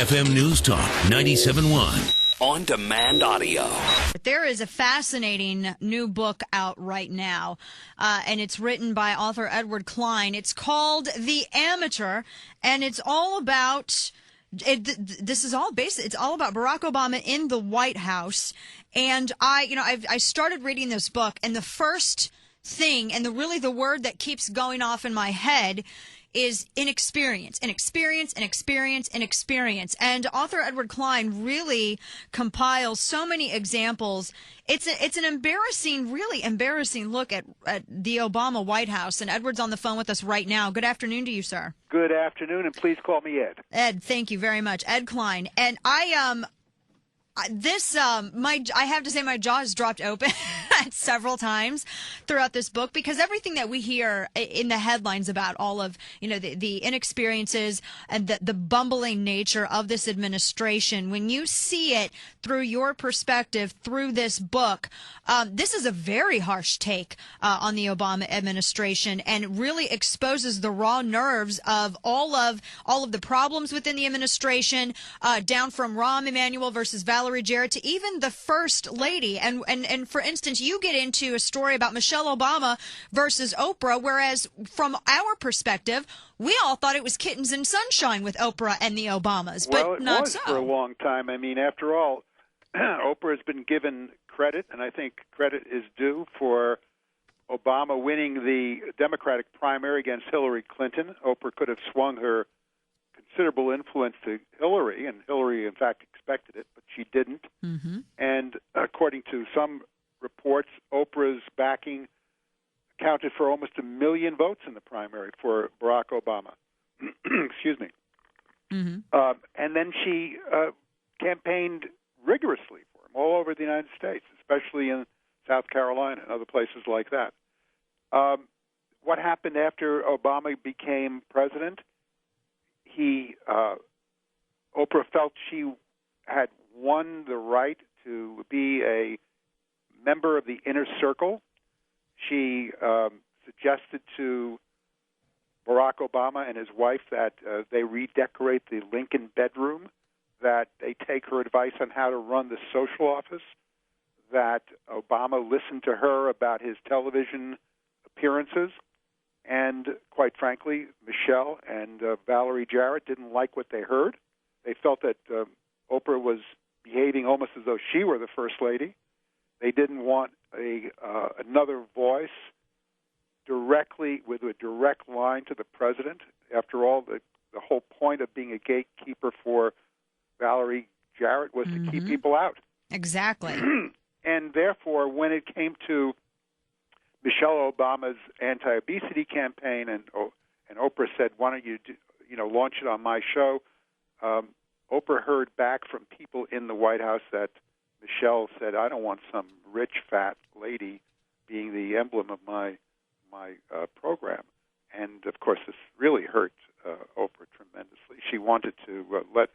FM News Talk 97.1. On-demand audio. There is a fascinating new book out right now, and it's written by author Ed Klein. It's called The Amatuer, and it's all about... It's all about Barack Obama in the White House. And I started reading this book, and the first thing, and the word that keeps going off in my head is inexperience. And author Ed Klein really compiles so many examples. It's an embarrassing, really embarrassing look at the Obama White House. And Edward's on the phone with us right now. Good afternoon to you, sir. Good afternoon, and please call me Ed. Ed, thank you very much. Ed Klein. And I have to say my jaw has dropped open several times throughout this book, because everything that we hear in the headlines about all of, the inexperiences and the bumbling nature of this administration, when you see it through your perspective through this book, this is a very harsh take on the Obama administration, and really exposes the raw nerves of all of the problems within the administration, down from Rahm Emanuel versus Valerie Jarrett to even the First Lady. And for instance, you get into a story about Michelle Obama versus Oprah, whereas from our perspective, we all thought it was kittens and sunshine with Oprah and the Obamas, but not so. Well, it was for a long time. I mean, after all, Oprah has been given credit, and I think credit is due for Obama winning the Democratic primary against Hillary Clinton. Oprah could have swung her considerable influence to Hillary, and Hillary, in fact, expected it, but she didn't. Mm-hmm. And according to some reports, Oprah's backing accounted for almost 1 million votes in the primary for Barack Obama. Excuse me. Mm-hmm. And then she campaigned rigorously for him all over the United States, especially in South Carolina and other places like that. What happened after Obama became president? Oprah felt she had won the right to be a member of the inner circle. She suggested to Barack Obama and his wife that they redecorate the Lincoln bedroom, that they take her advice on how to run the social office, that Obama listened to her about his television appearances. And quite frankly, Michelle and Valerie Jarrett didn't like what they heard. They felt that Oprah was behaving almost as though she were the First Lady. They didn't want another voice directly with a direct line to the president. After all, the whole point of being a gatekeeper for Valerie Jarrett was to keep people out. Exactly. And therefore, when it came to Michelle Obama's anti-obesity campaign, and Oprah said, "Why don't you launch it on my show?" Oprah heard back from people in the White House that Michelle said, "I don't want some rich fat lady being the emblem of my program," and of course this really hurt Oprah tremendously. She wanted to let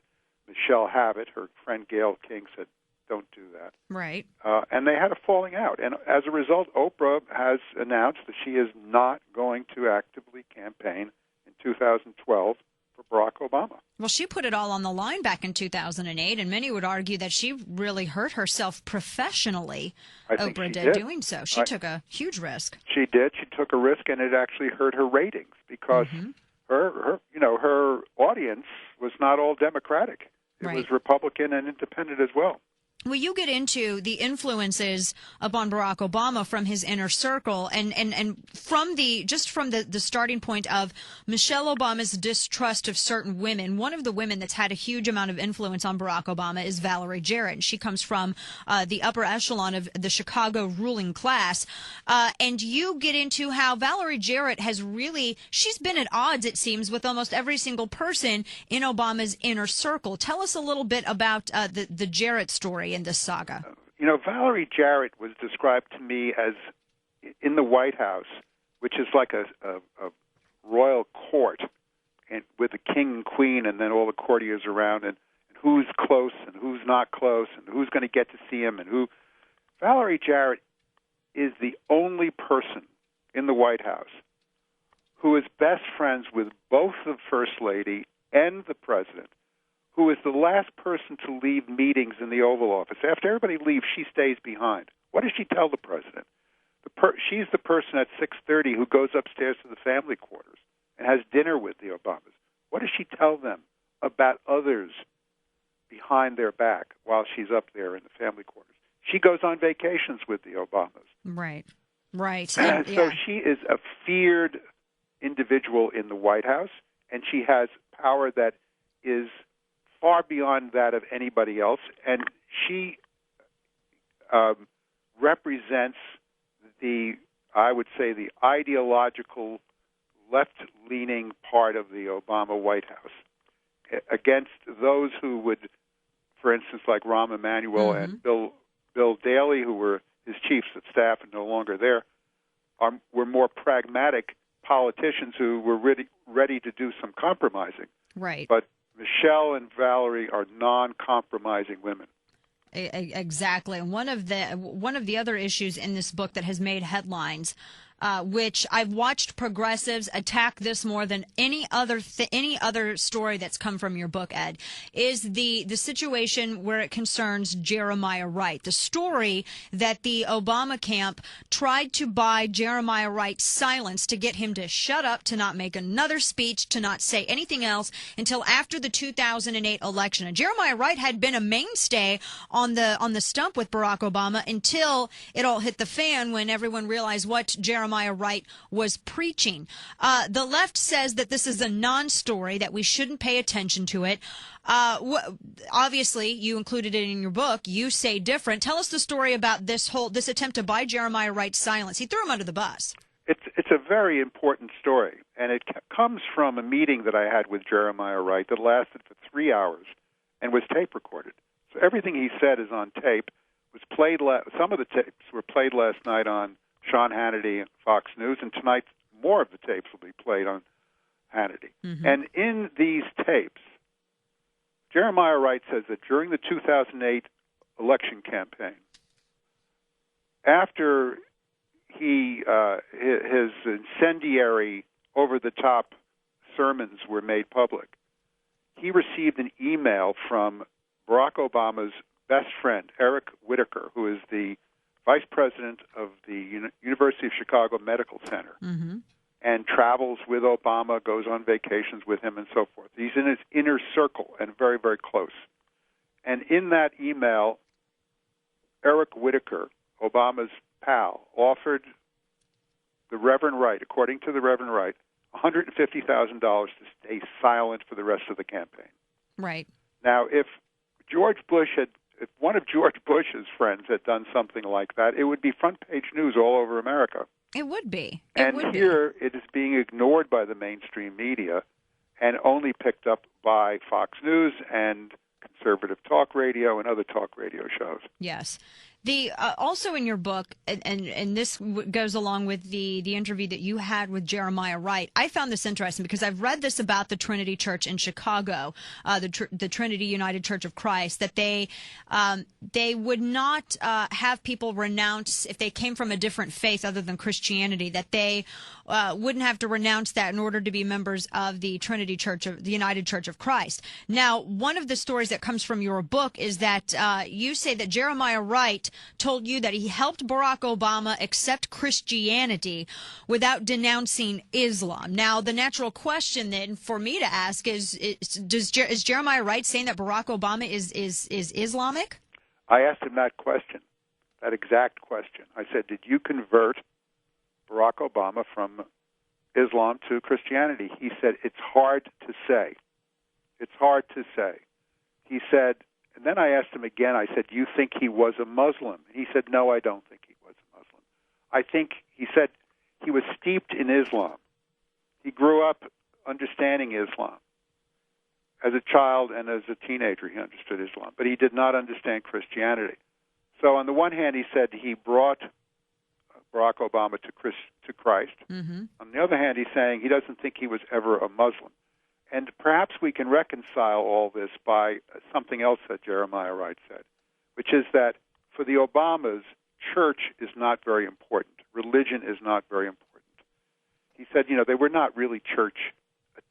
Michelle have it. Her friend Gayle King said, "Don't do that." Right. And they had a falling out. And as a result, Oprah has announced that she is not going to actively campaign in 2012 for Barack Obama. Well, she put it all on the line back in 2008, and many would argue that she really hurt herself professionally. Oprah did doing so. She took a huge risk. She did. She took a risk, and it actually hurt her ratings because her audience was not all Democratic. It was Republican and independent as well. Well, you get into the influences upon Barack Obama from his inner circle, and from the starting point of Michelle Obama's distrust of certain women. One of the women that's had a huge amount of influence on Barack Obama is Valerie Jarrett. She comes from the upper echelon of the Chicago ruling class. And you get into how Valerie Jarrett she's been at odds, it seems, with almost every single person in Obama's inner circle. Tell us a little bit about the Jarrett story in this saga. Valerie Jarrett was described to me as in the White House, which is like a royal court, and with the king and queen and then all the courtiers around, and who's close and who's not close and who's going to get to see him and who. Valerie Jarrett is the only person in the White House who is best friends with both the First Lady and the President, who is the last person to leave meetings in the Oval Office. After everybody leaves, she stays behind. What does she tell the president? She's the person at 6:30 who goes upstairs to the family quarters and has dinner with the Obamas. What does she tell them about others behind their back while she's up there in the family quarters? She goes on vacations with the Obamas. Right. Right. So she is a feared individual in the White House, and she has power that is far beyond that of anybody else, and she represents I would say, the ideological left-leaning part of the Obama White House against those who would, for instance, like Rahm Emanuel and Bill Daley, who were his chiefs of staff and no longer there, were more pragmatic politicians who were ready to do some compromising. Right. But Michelle and Valerie are non-compromising women. Exactly. And one of the other issues in this book that has made headlines, which I've watched progressives attack this more than any other story that's come from your book, Ed, is the situation where it concerns Jeremiah Wright. The story that the Obama camp tried to buy Jeremiah Wright's silence to get him to shut up, to not make another speech, to not say anything else until after the 2008 election. And Jeremiah Wright had been a mainstay on the stump with Barack Obama until it all hit the fan when everyone realized what Jeremiah Wright was preaching. The left says that this is a non-story, that we shouldn't pay attention to it. Obviously, you included it in your book. You say different. Tell us the story about this attempt to buy Jeremiah Wright's silence. He threw him under the bus. It's a very important story, and it comes from a meeting that I had with Jeremiah Wright that lasted for 3 hours and was tape recorded. So everything he said is on tape. Was played. Some of the tapes were played last night on Sean Hannity and Fox News, and tonight more of the tapes will be played on Hannity. And in these tapes, Jeremiah Wright says that during the 2008 election campaign, after his incendiary, over-the-top sermons were made public, he received an email from Barack Obama's best friend, Eric Whitaker, who is the vice president of the University of Chicago Medical Center, and travels with Obama, goes on vacations with him, and so forth. He's in his inner circle and very, very close. And in that email, Eric Whitaker, Obama's pal, offered the Reverend Wright, according to the Reverend Wright, $150,000 to stay silent for the rest of the campaign. Right. Now, if one of George Bush's friends had done something like that, it would be front-page news all over America. It would be. Here it is being ignored by the mainstream media and only picked up by Fox News and conservative talk radio and other talk radio shows. Yes. Also in your book, and this goes along with the interview that you had with Jeremiah Wright, I found this interesting because I've read this about the Trinity Church in Chicago, the Trinity United Church of Christ, that they would not have people renounce if they came from a different faith other than Christianity, that they wouldn't have to renounce that in order to be members of the Trinity Church of the United Church of Christ. Now, one of the stories that comes from your book is that you say that Jeremiah Wright told you that he helped Barack Obama accept Christianity without denouncing Islam. Now, the natural question then for me to ask is Jeremiah Wright saying that Barack Obama is Islamic? I asked him that question, that exact question. I said, did you convert Barack Obama from Islam to Christianity? He said, it's hard to say. It's hard to say. He said, and then I asked him again, I said, do you think he was a Muslim? He said, no, I don't think he was a Muslim. He said he was steeped in Islam. He grew up understanding Islam. As a child and as a teenager, he understood Islam, but he did not understand Christianity. So on the one hand, he said he brought Barack Obama to Christ. On the other hand, he's saying he doesn't think he was ever a Muslim. And perhaps we can reconcile all this by something else that Jeremiah Wright said, which is that for the Obamas, church is not very important. Religion is not very important. He said, they were not really church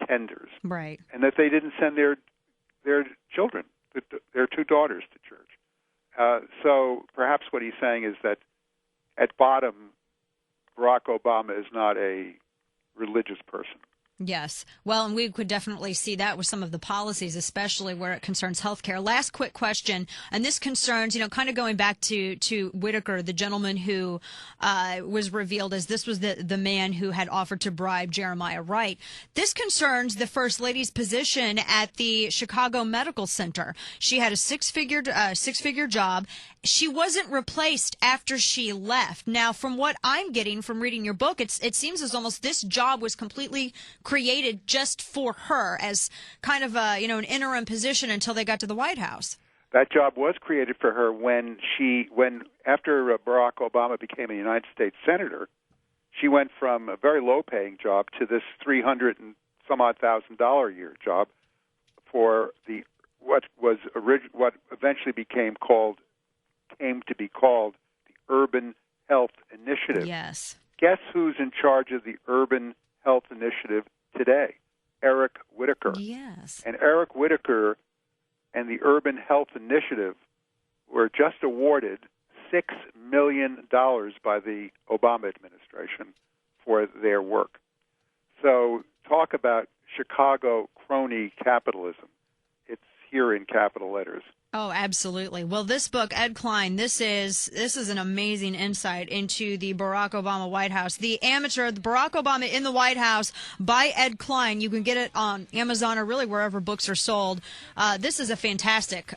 attenders. Right. And that they didn't send their their children, their two daughters, to church. So perhaps what he's saying is that at bottom, Barack Obama is not a religious person. Yes. Well, and we could definitely see that with some of the policies, especially where it concerns healthcare. Last quick question, and this concerns, kind of going back to Whitaker, the gentleman who was revealed as this was the man who had offered to bribe Jeremiah Wright. This concerns the First Lady's position at the Chicago Medical Center. She had a six-figure job. She wasn't replaced after she left. Now, from what I'm getting from reading your book, it seems as almost this job was completely created just for her as kind of an interim position until they got to the White House. That job was created for her when after Barack Obama became a United States Senator, she went from a very low-paying job to this $300 and some odd $1,000 a year job for what eventually came to be called the Urban Health Initiative. Yes. Guess who's in charge of the Urban Health Initiative today? Eric Whitaker. Yes. And Eric Whitaker and the Urban Health Initiative were just awarded $6 million by the Obama administration for their work. So talk about Chicago crony capitalism. It's here in capital letters. Oh, absolutely. Well, this book, Ed Klein, this is an amazing insight into the Barack Obama White House. The Amatuer, the Barack Obama in the White House by Ed Klein. You can get it on Amazon or really wherever books are sold. This is a fantastic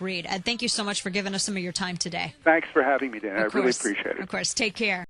read. Ed, thank you so much for giving us some of your time today. Thanks for having me, Dan. I really appreciate it. Of course. Take care.